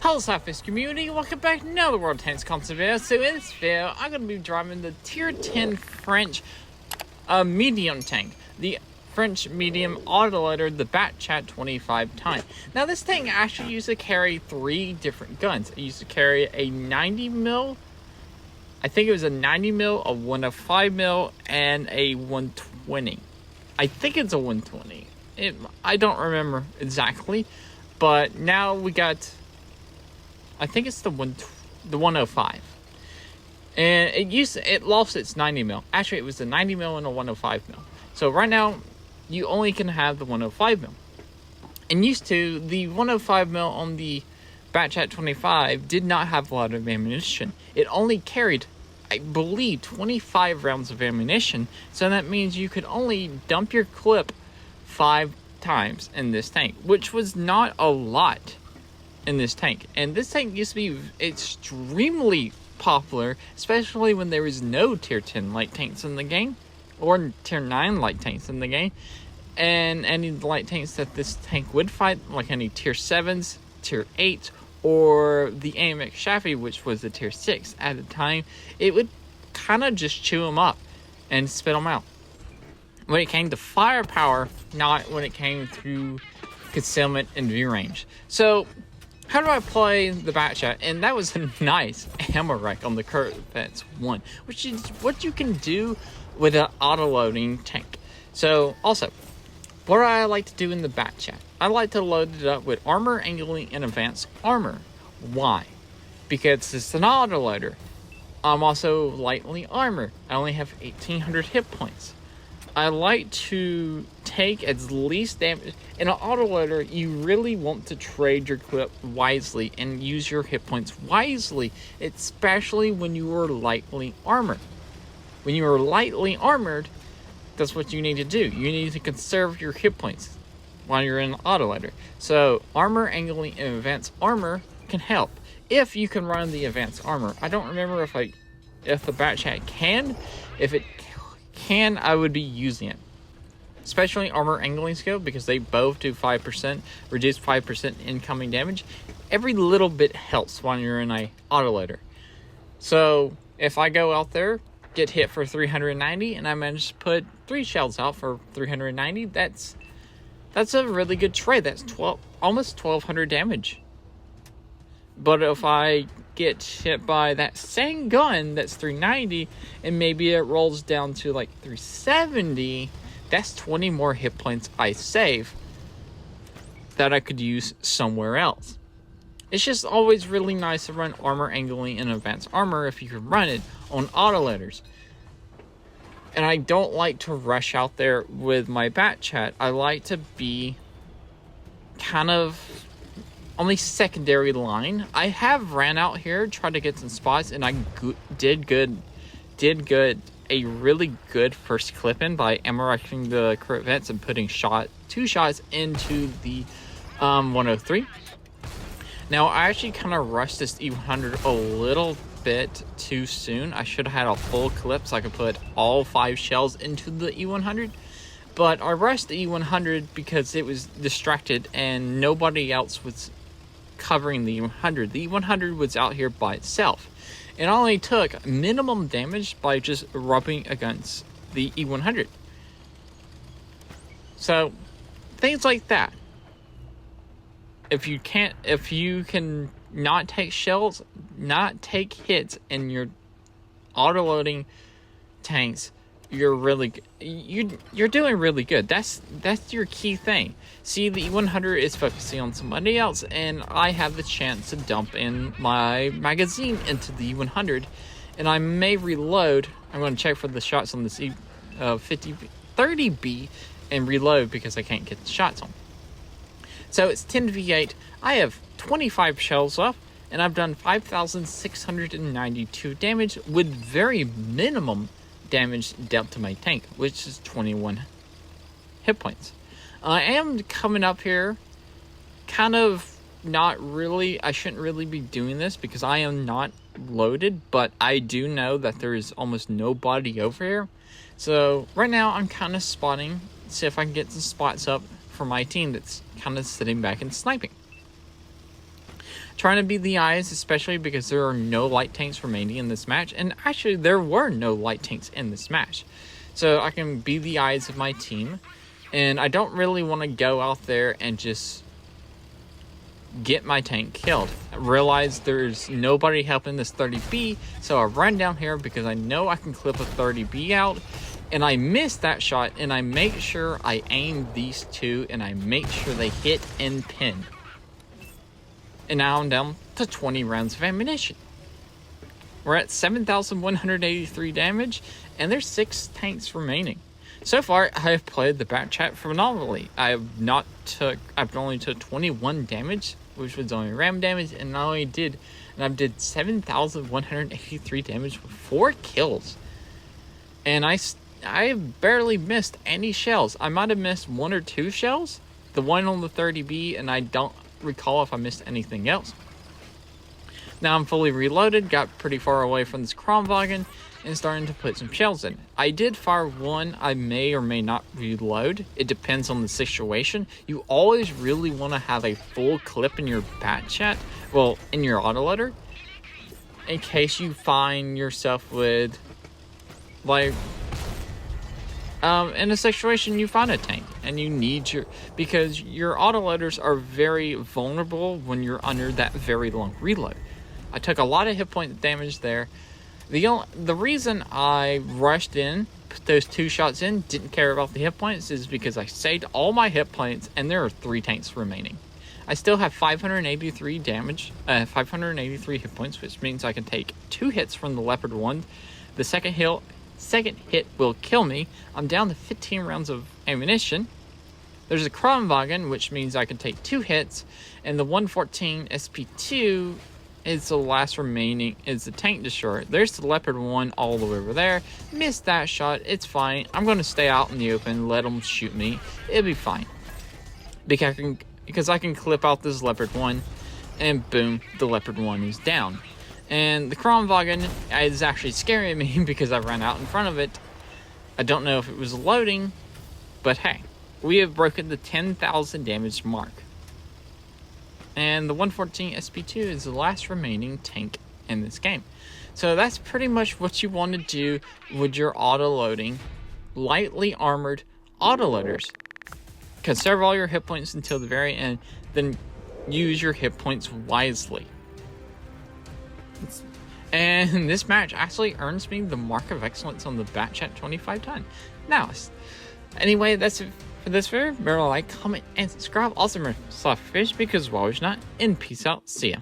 Hello Slapafish community, welcome back to another World Tanks concept video. So in this video, I'm going to be driving the tier 10 French medium tank. The French medium autoloader, the Batchat 25 Time. Now this tank actually used to carry 3 different guns. It used to carry a 90mm, I think it was a 90mm, a 105mm, and a 120. I think it's a 120. I don't remember exactly, but now we got, I think it's the 105, and it lost its 90mm. Actually, it was the 90mm and a 105mm. So right now, you only can have the 105mm. And used to, the 105mm on the Batchat 25 did not have a lot of ammunition. It only carried, I believe, 25 rounds of ammunition. So that means you could only dump your clip 5 times in this tank, which was not a lot in this tank. And this tank used to be extremely popular, especially when there was no tier 10 light tanks in the game, or tier 9 light tanks in the game. And any light tanks that this tank would fight, like any tier 7s, tier 8, or the AMX Shafi, which was the tier 6 at the time, it would kind of just chew them up and spit them out. When it came to firepower, not when it came to concealment and view range. So how do I play the Batchat? And that was a nice ammo rack on the Corvette 1, which is what you can do with an auto-loading tank. So also, what do I like to do in the Batchat? I like to load it up with armor, angling, and advanced armor. Why? Because it's an autoloader. I'm also lightly armored. I only have 1800 hit points. I like to take as least damage. In an autoloader, you really want to trade your clip wisely and use your hit points wisely, especially when you are lightly armored. When you are lightly armored, that's what you need to do. You need to conserve your hit points while you're in an autoloader. So armor, angling, and advanced armor can help if you can run the advanced armor. I don't remember if the Batchat can. If it can, I would be using it, especially armor angling skill, because they both do 5%, reduce 5% incoming damage. Every little bit helps when you're in a autoloader. So if I go out there, get hit for 390, and I manage to put 3 shells out for 390, that's a really good trade. That's almost 1200 damage. But if I get hit by that same gun that's 390, and maybe it rolls down to like 370, that's 20 more hit points I save that I could use somewhere else. It's just always really nice to run armor, angling, and advanced armor if you can run it on autoloaders. And I don't like to rush out there with my Batchat. I like to be kind of on the secondary line. I have ran out here, tried to get some spots, and I did good. A really good first clip in by ammo-racking the Corvettes and putting 2 shots into the 103. Now I actually kind of rushed this E100 a little bit too soon. I should have had a full clip so I could put all 5 shells into the E100. But I rushed the E100 because it was distracted and nobody else was covering the E100. The E100 was out here by itself. It only took minimum damage by just rubbing against the E100. So things like that. If you can not take shells, not take hits in your auto-loading tanks, you're doing really good. That's your key thing. See, the E100 is focusing on somebody else, and I have the chance to dump in my magazine into the E100, and I may reload. I'm going to check for the shots on this 30B and reload because I can't get the shots on. So it's 10v8. I have 25 shells left, and I've done 5,692 damage with very minimum damage dealt to my tank, which is 21 hit points. I am coming up here kind of not really, I shouldn't really be doing this because I am not loaded, but I do know that there is almost nobody over here. So right now I'm kind of spotting, see if I can get some spots up for my team that's kind of sitting back and sniping. trying to be the eyes, especially because there are no light tanks remaining in this match. And actually, there were no light tanks in this match. So I can be the eyes of my team. And I don't really want to go out there and just get my tank killed. I realize there's nobody helping this 30B, so I run down here because I know I can clip a 30B out. And I miss that shot, and I make sure I aim these two, and I make sure they hit and pin. And now I'm down to 20 rounds of ammunition. We're at 7,183 damage, and there's 6 tanks remaining. So far, I have played the back chat phenomenally. I've only took 21 damage, which was only ram damage, and I did 7,183 damage with 4 kills. And I barely missed any shells. I might have missed 1 or 2 shells, the one on the 30B, and I don't recall if I missed anything else. Now I'm fully reloaded, got pretty far away from this Kronwagen, and starting to put some shells in. I did fire one. I may or may not reload. It depends on the situation. You always really want to have a full clip in your bat chat, well, in your autoloader, in case you find yourself with, like, in a situation you find a tank and you need because your autoloaders are very vulnerable when you're under that very long reload. I took a lot of hit point damage there. The reason I rushed in, put those 2 shots in, didn't care about the hit points, is because I saved all my hit points and there are 3 tanks remaining. I still have 583 damage, 583 hit points, which means I can take 2 hits from the Leopard 1. The second hit will kill me. I'm down to 15 rounds of ammunition. There's a Kronwagen, which means I can take 2 hits, and the 114 SP2 is the last remaining, is the tank destroyer. There's the Leopard 1 all the way over there. Missed that shot, it's fine. I'm going to stay out in the open, let them shoot me. It'll be fine. Because I can clip out this Leopard 1, and boom, the Leopard 1 is down. And the Kronwagen is actually scaring me because I ran out in front of it. I don't know if it was loading, but hey, we have broken the 10,000 damage mark. And the 114 SP2 is the last remaining tank in this game. So that's pretty much what you want to do with your auto-loading, lightly armored autoloaders. Conserve all your hit points until the very end, then use your hit points wisely. And this match actually earns me the mark of excellence on the Bat Chat 25 ton. Now, anyway, that's it for this video. Remember to like, comment, and subscribe. Also remember Slapafish, because why would you not? And peace out. See ya.